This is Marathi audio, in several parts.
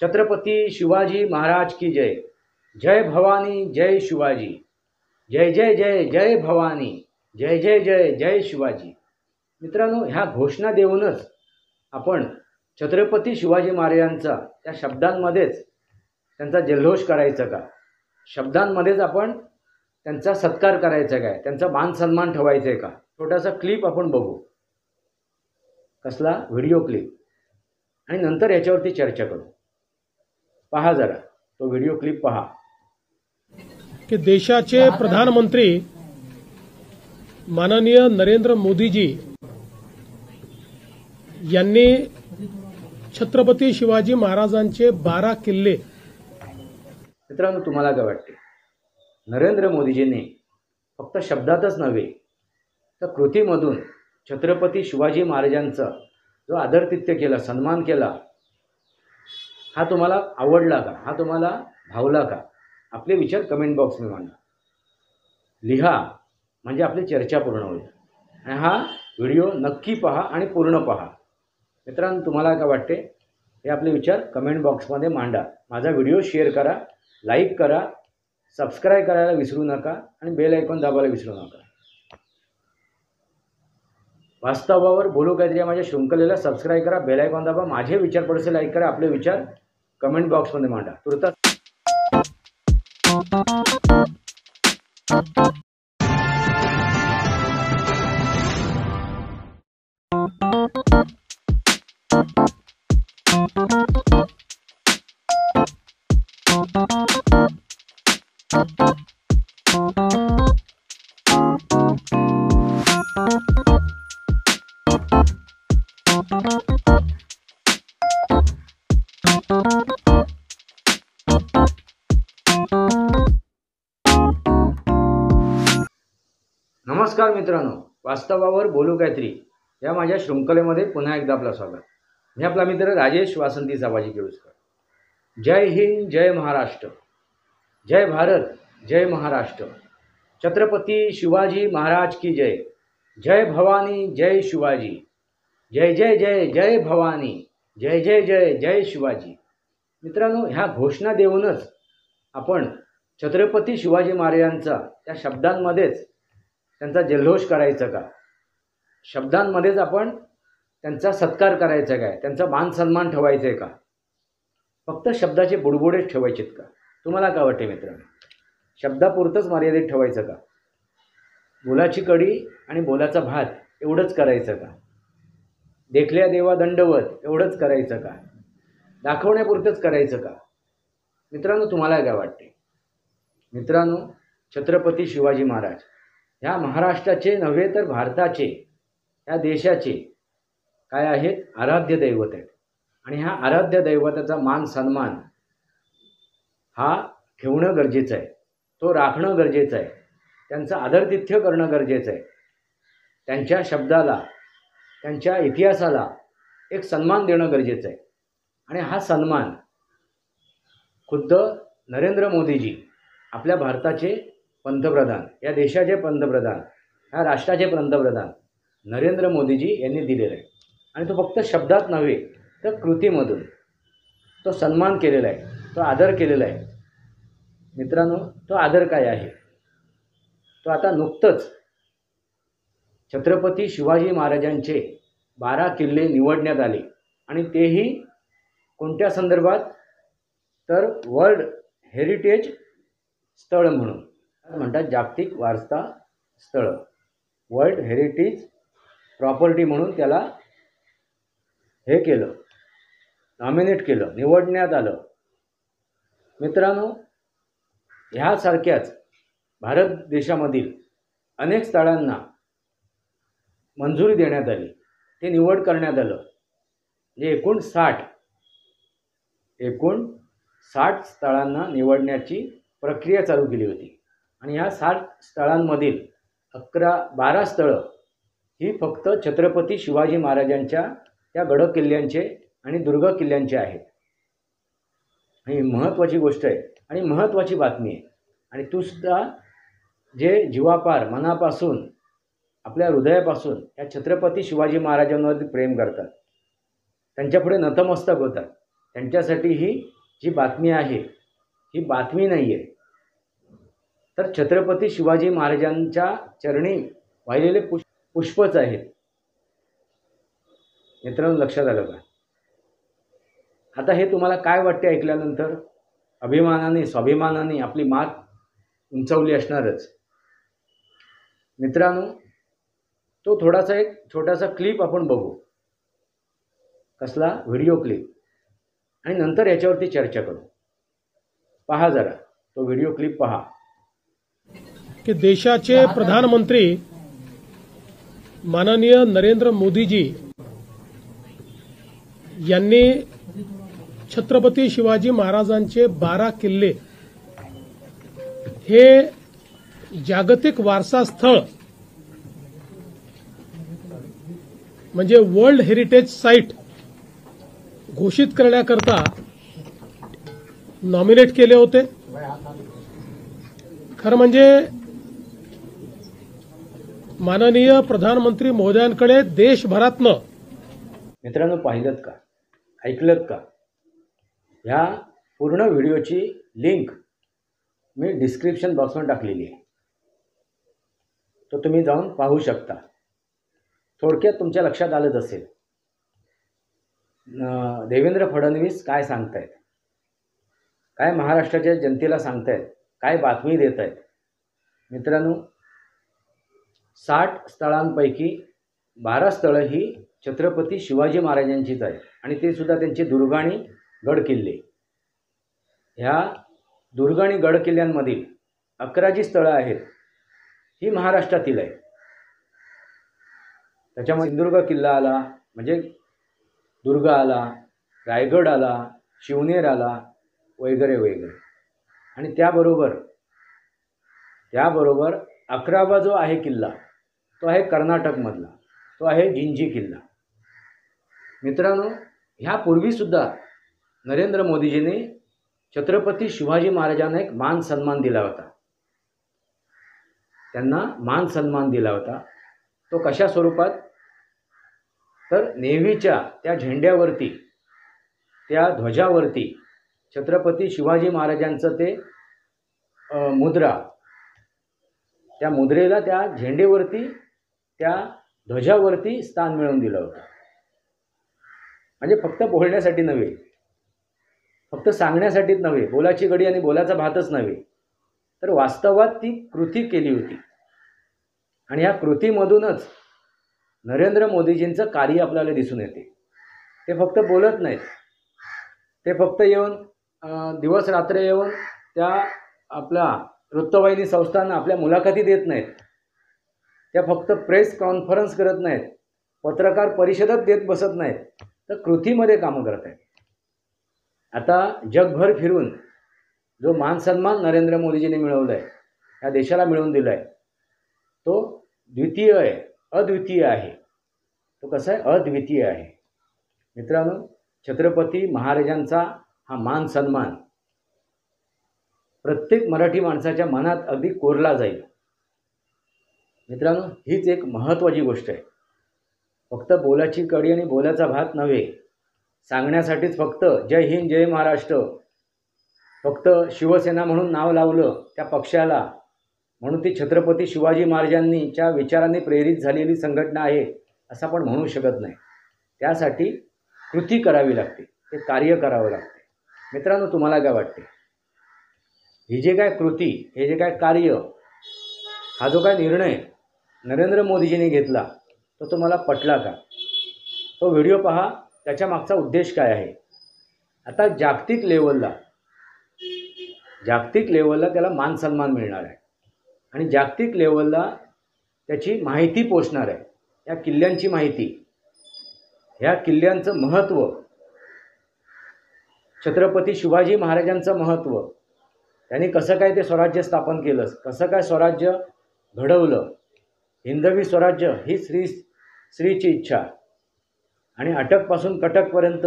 छत्रपती शिवाजी महाराज की जय। जय भवानी जय शिवाजी। जय जय जय जय भवानी। जय जय जय जय शिवाजी। मित्रांनो, ह्या घोषणा देऊनच आपण छत्रपती शिवाजी महाराजांचा त्या शब्दांमध्येच त्यांचा जल्लोष करायचा का? शब्दांमध्येच आपण त्यांचा सत्कार करायचा काय? त्यांचा मान सन्मान ठेवायचा आहे का? छोटासा क्लिप आपण बघू, कसला व्हिडिओ क्लिप, आणि नंतर याच्यावरती चर्चा करू. पहा जरा तो व्हिडिओ क्लिप पहा. की देशाचे प्रधानमंत्री माननीय नरेंद्र मोदीजी यांनी छत्रपती शिवाजी महाराजांचे 12 किल्ले. मित्रांनो, तुम्हाला काय वाटते? नरेंद्र मोदीजींनी फक्त शब्दातच नव्हे तर कृतीमधून छत्रपती शिवाजी महाराजांचा जो आदरातिथ्य केला, सन्मान केला, हा तुम्हाला आवडला का? हा तुम्हाला भावला का? आपले विचार कमेंट बॉक्समध्ये मांडा, लिहा, म्हणजे आपली चर्चा पूर्ण होईल. आणि हा व्हिडिओ नक्की पहा आणि पूर्ण पहा. मित्रांनो, तुम्हाला काय वाटते हे आपले विचार कमेंट बॉक्समध्ये मांडा. माझा व्हिडिओ शेअर करा, लाईक करा, सबस्क्राईब करायला विसरू नका आणि बेल आयकॉन दाबायला विसरू नका. वास्तवावर बोलू काहीतरी या माझ्या शृंखलेला सबस्क्राईब करा, बेल आयकॉन दाबा, माझे विचार पडसे लाईक करा, आपले विचार कमेंट बॉक्समध्ये मांडा. तुर्तास नमस्कार मित्रांनो, वास्तवावर बोलू काहीतरी या माझ्या शृंखलेमध्ये पुन्हा एकदा आपलं स्वागत. मी आपला मित्र राजेश वासंती साबाजी केळुसकर. जय हिंद, जय महाराष्ट्र, जय भारत, जय महाराष्ट्र. छत्रपती शिवाजी महाराज की जय. जय भवानी जय शिवाजी. जय जय जय जय भवानी. जय जय जय जय शिवाजी. मित्रांनो, ह्या घोषणा देऊनच आपण छत्रपती शिवाजी महाराजांचा त्या शब्दांमध्येच त्यांचा जल्लोष करायचा का? शब्दांमध्येच आपण त्यांचा सत्कार करायचा काय? त्यांचा मान सन्मान ठेवायचा आहे का? फक्त शब्दाचे बुडबुडेच ठेवायचेत का? तुम्हाला काय वाटते मित्रांनो? शब्दापुरतंच मर्यादित ठेवायचं का? बोलाची कडी आणि बोलाचा भात एवढंच करायचं का? देखल्या देवा दंडवत एवढंच करायचं का? दाखवण्यापुरतंच करायचं का? मित्रांनो, तुम्हाला काय वाटते? मित्रांनो, छत्रपती शिवाजी महाराज ह्या महाराष्ट्राचे नव्हे तर भारताचे, ह्या देशाचे काय आहेत? आराध्य दैवत आहेत. आणि ह्या आराध्य दैवताचा मान सन्मान हा ठेवणं गरजेचं आहे, तो राखणं गरजेचं आहे, त्यांचं आदरातिथ्य करणं गरजेचं आहे. त्यांच्या शब्दाला, त्यांच्या इतिहासाला एक सन्मान देणं गरजेचं आहे. आणि हा सन्मान खुद्द नरेंद्र मोदीजी, आपल्या भारताचे पंतप्रधान, या देशाचे पंतप्रधान, ह्या राष्ट्राचे पंतप्रधान नरेंद्र मोदीजी यांनी दिलेला आहे. आणि तो फक्त शब्दात नव्हे तर कृतीमधून तो सन्मान केलेला आहे, तो आदर केलेला आहे. मित्रांनो, तो आदर काय आहे? तो आता नुकतंच छत्रपती शिवाजी महाराजांचे 12 किल्ले निवडण्यात आले. आणि तेही कोणत्या संदर्भात? तर वर्ल्ड हेरिटेज स्थळ म्हणून म्हणतात, जागतिक वारसा स्थळ, वर्ल्ड हेरिटेज प्रॉपर्टी म्हणून त्याला हे केलं, नॉमिनेट केलं, निवडण्यात आलं. मित्रांनो, ह्यासारख्याच भारत देशामधील अनेक स्थळांना मंजुरी देण्यात आली, ते निवड करण्यात आलं. म्हणजे एकूण 60 स्थळांना निवडण्याची प्रक्रिया चालू केली होती. आणि ह्या 60 स्थळांमधील 12 स्थळं ही फक्त छत्रपती शिवाजी महाराजांच्या त्या गड किल्ल्यांचे आणि दुर्ग किल्ल्यांचे आहेत. ही महत्त्वाची गोष्ट आहे आणि महत्त्वाची बातमी आहे. आणि तू सुद्धा जे जीवापार मनापासून आपल्या हृदयापासून या छत्रपती शिवाजी महाराजांवरती प्रेम करतात, त्यांच्यापुढे नतमस्तक होतात, त्यांच्यासाठी ही जी बातमी आहे ही बातमी नाही आहे, तर छत्रपती शिवाजी महाराजांच्या चरणी वाहिलेले पुष्पच आहेत. मित्रांनो, लक्षात आलं का? आता हे तुम्हाला काय वाटते ऐकल्यानंतर? अभिमानाने स्वाभिमानाने आपली मात उंचावली असणारच. मित्रांनो, तो एक छोटासा क्लिप आपण बघू. कसला? Video clip. आणि नंतर याच्यावरती चर्चा करू. पहा जरा तो व्हिडिओ क्लिप पहा. की देशाचे प्रधानमंत्री माननीय नरेंद्र मोदीजी यांनी छत्रपती शिवाजी महाराजांचे 12 किल्ले हे जागतिक वारसा स्थळ म्हणजे वर्ल्ड हेरिटेज साईट घोषित करण्याकरता नॉमिनेट केले होते. खरं म्हणजे माननीय प्रधानमंत्री महोदयांकडे देशभरातनं. मित्रांनो, पाहिलत का? ऐकलत का? ह्या पूर्ण व्हिडिओची लिंक मी डिस्क्रिप्शन बॉक्समध्ये टाकलेली आहे, तो तुम्ही जाऊन पाहू शकता. थोडक्यात तुमच्या लक्षात आलंच असेल देवेंद्र फडणवीस काय सांगतायत, काय महाराष्ट्राच्या जनतेला सांगतायत, काय बातमी देत आहेत. मित्रांनो, 60 स्थळांपैकी 12 स्थळं ही छत्रपती शिवाजी महाराजांचीच आहेत आणि ते सुद्धा त्यांचे दुर्ग आणि गड किल्ले. ह्या दुर्ग आणि गड किल्ल्यांमधील 11 जी स्थळं आहेत ही महाराष्ट्रातील आहेत. त्याच्यामध्ये सिंधुदुर्ग किल्ला आला, म्हणजे दुर्ग आला, रायगड आला, शिवनेर आला, वगैरे वगैरे. आणि त्याबरोबर 11वा जो आहे किल्ला तो आहे कर्नाटकमधला, तो आहे जिंजी किल्ला. मित्रांनो, ह्यापूर्वीसुद्धा नरेंद्र मोदीजींनी छत्रपती शिवाजी महाराजांना एक मान सन्मान दिला होता. त्यांना मान सन्मान दिला होता. तो कशा स्वरूपात? तर नेव्हीच्या त्या झेंड्यावरती, त्या ध्वजावरती छत्रपती शिवाजी महाराजांचं ते मुद्रा, त्या मुद्रेला त्या झेंडेवरती, त्या ध्वजावरती स्थान मिळवून दिलं होतं. म्हणजे फक्त बोलण्यासाठी नव्हे, फक्त सांगण्यासाठीच नव्हे, बोलाची गडी आणि बोलाचा भातच नव्हे, तर वास्तवात ती कृती केली होती. आणि या कृतीमधूनच नरेंद्र मोदीजींचं कार्य आपल्याला दिसून येते. ते फक्त बोलत नाहीत, ते फक्त येऊन दिवस रात्र येऊन त्या आपल्या वृत्तवाहिनी संस्थांना आपल्या मुलाखती देत नाहीत, त्या फक्त प्रेस कॉन्फरन्स करत नाहीत, पत्रकार परिषदेत देत बसत नाहीत, तर कृतीमध्ये कामं करत आहेत. आता जगभर फिरून जो मान सन्मान नरेंद्र मोदीजींनी मिळवला आहे, या देशाला मिळवून दिला आहे, तो द्वितीय आहे, अद्वितीय आहे. तो कसा आहे? अद्वितीय आहे. मित्रांनो, छत्रपती महाराजांचा हा मान सन्मान प्रत्येक मराठी माणसाच्या मनात अगदी कोरला जाईल. मित्रांनो, हीच एक महत्त्वाची गोष्ट आहे. फक्त बोलाची कडी आणि बोलाचा भात नव्हे, सांगण्यासाठीच फक्त जय हिंद जय महाराष्ट्र, फक्त शिवसेना म्हणून नाव लावलं त्या पक्षाला, म्हणून ती छत्रपती शिवाजी महाराजांनीच्या विचारांनी प्रेरित झालेली संघटना आहे असं आपण म्हणू शकत नाही. त्यासाठी कृती करावी लागते, ते कार्य करावं लागते. मित्रांनो, तुम्हाला काय वाटते? ही जे काय कृती, हे जे काय कार्य, हा जो काय निर्णय नरेंद्र मोदीजींनी घेतला तो तुम्हाला पटला का? तो व्हिडिओ पहा, त्याच्या मागचा उद्देश काय आहे. आता जागतिक लेवलला त्याला मान सन्मान मिळणार आहे आणि जागतिक लेवलला त्याची माहिती पोचणार आहे. या किल्ल्यांची माहिती, ह्या किल्ल्यांचं महत्त्व, छत्रपती शिवाजी महाराजांचं महत्त्व, त्यांनी कसं काय ते स्वराज्य स्थापन केलं, कसं काय स्वराज्य घडवलं, हिंदवी स्वराज्य ही श्रीची इच्छा, आणि अटकपासून कटकपर्यंत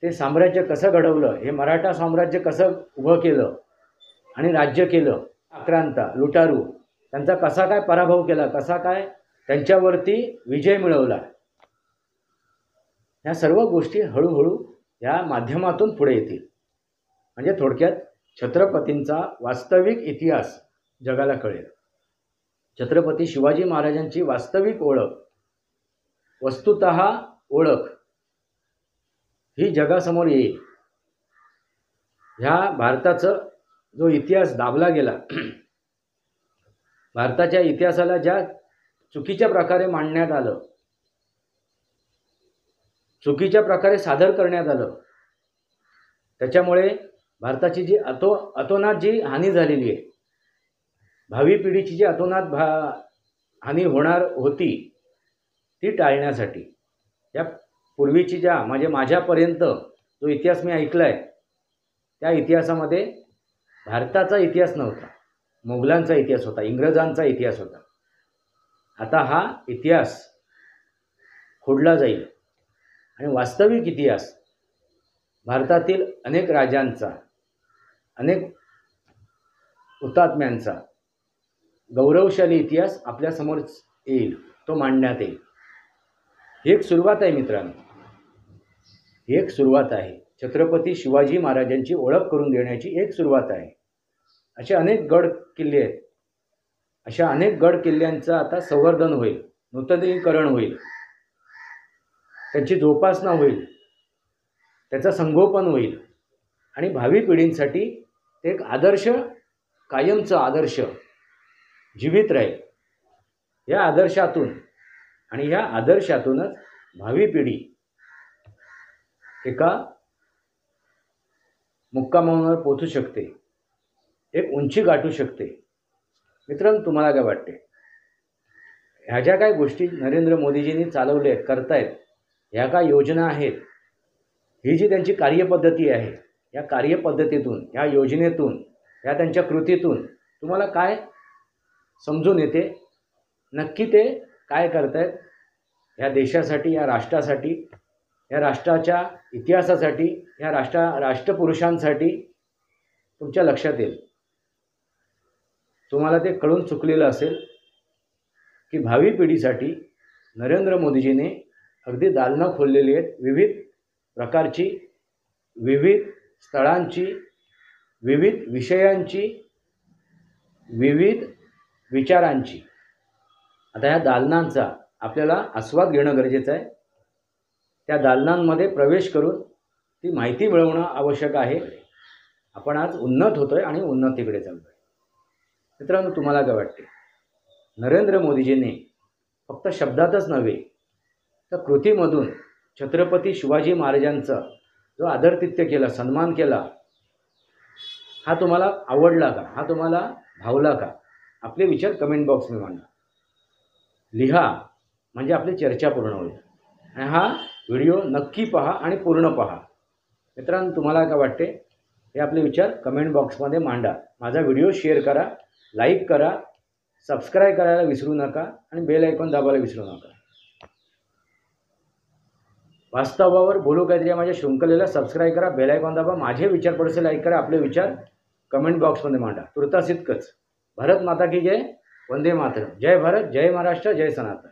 ते साम्राज्य कसं घडवलं, हे मराठा साम्राज्य कसं उभं केलं आणि राज्य केलं, आक्रांता लुटारू त्यांचा कसा काय पराभव केला, कसा काय त्यांच्यावरती विजय मिळवला. ह्या सर्व गोष्टी हळूहळू या माध्यमातून पुढे येतील. म्हणजे थोडक्यात छत्रपतींचा वास्तविक इतिहास जगाला कळेल. छत्रपती शिवाजी महाराजांची वास्तविक ओळख, वस्तुतः ओळख ही जगासमोर येईल. ह्या भारताचा जो इतिहास दाबला गेला, भारताच्या इतिहासाला ज्या चुकीच्या प्रकारे मांडण्यात आलं, चुकीच्या प्रकारे सादर करण्यात आलं, त्याच्यामुळे भारताची जी अतोनात जी हानी झालेली आहे, भावी पिढीची जी अतोनात हानी होणार होती, ती टाळण्यासाठी या पूर्वीची ज्या म्हणजे माझ्यापर्यंत जो इतिहास मी ऐकला आहे, त्या इतिहासामध्ये भारताचा इतिहास नव्हता, मोगलांचा इतिहास होता, इंग्रजांचा इतिहास होता. आता हा इतिहास खोडला जाईल आणि वास्तविक इतिहास भारतातील अनेक राजांचा, अनेक हुतात्म्यांचा गौरवशाली इतिहास आपल्यासमोर येईल, तो मांडण्यात येईल. ही एक सुरुवात आहे मित्रांनो, ही एक सुरुवात आहे. छत्रपती शिवाजी महाराजांची ओळख करून देण्याची एक सुरुवात आहे. असे अनेक गड किल्ले आहेत. अशा अनेक गड किल्ल्यांचं आता संवर्धन होईल, नूतनीकरण होईल, त्यांची जोपासना होईल, त्याचं संगोपन होईल आणि भावी पिढींसाठी ते एक आदर्श, कायमचं आदर्श जीवित राहील. या आदर्शातून आणि या आदर्शातूनच भावी पिढी एका मुक्कामावर पोहोचू शकते, एक उंची गाठू शकते. मित्रांनो, तुम्हाला काय वाटते? ह्या ज्या काय गोष्टी नरेंद्र मोदीजींनी चालवल्या आहेत, करतायत, ह्या काय योजना आहेत, ही जी त्यांची कार्यपद्धती आहे, या कार्यपद्धतीतून, या योजनेतून, या त्यांच्या कृतीतून तुम्हाला काय समजून येते? नक्की ते काय करतायत या देशासाठी, या राष्ट्रासाठी, या राष्ट्राच्या इतिहासासाठी, या राष्ट्रपुरुषांसाठी तुमच्या लक्षात येईल. तुम्हाला ते कळून चुकलेलं असेल की भावी पिढीसाठी नरेंद्र मोदीजीने अगदी दालनं खोललेली आहेत, विविध प्रकारची, विविध स्थळांची, विविध विषयांची, विविध विचारांची. आता ह्या दालनांचा आपल्याला आस्वाद घेणं गरजेचं आहे. त्या दालनांमध्ये प्रवेश करून ती माहिती मिळवणं आवश्यक आहे. आपण आज उन्नत होतोय आणि उन्नतीकडे चालतोय. मित्रांनो, तुम्हाला काय वाटते? नरेंद्र मोदीजींनी फक्त शब्दातच नव्हे तर कृतीमधून छत्रपती शिवाजी महाराजांचा जो आदरातिथ्य केला, सन्मान केला, हा तुम्हाला आवडला का? हा तुम्हाला भावला का? आपले विचार कमेंट बॉक्समध्ये मांडा, लिहा, म्हणजे आपली चर्चा पूर्ण होईल. आणि हा व्हिडिओ नक्की पहा आणि पूर्ण पहा. मित्रांनो, तुम्हाला काय वाटते? हे आपले विचार कमेंट बॉक्समध्ये मांडा. माझा व्हिडिओ शेअर करा, लाईक करा, सबस्क्राईब करायला विसरू नका आणि बेल आयकॉन दाबायला विसरू नका. वास्तवावर बोलू काहीतरी या माझ्या शृंखलेला सबस्क्राईब करा, बेल आयकॉन दाबा, माझे विचार पडसे लाईक करा, आपले विचार कमेंट बॉक्समध्ये मांडा. तुर्तास इतकंच. भारत माता की जय, वंदे मातरम. जय भारत, जय महाराष्ट्र, जय सनातन.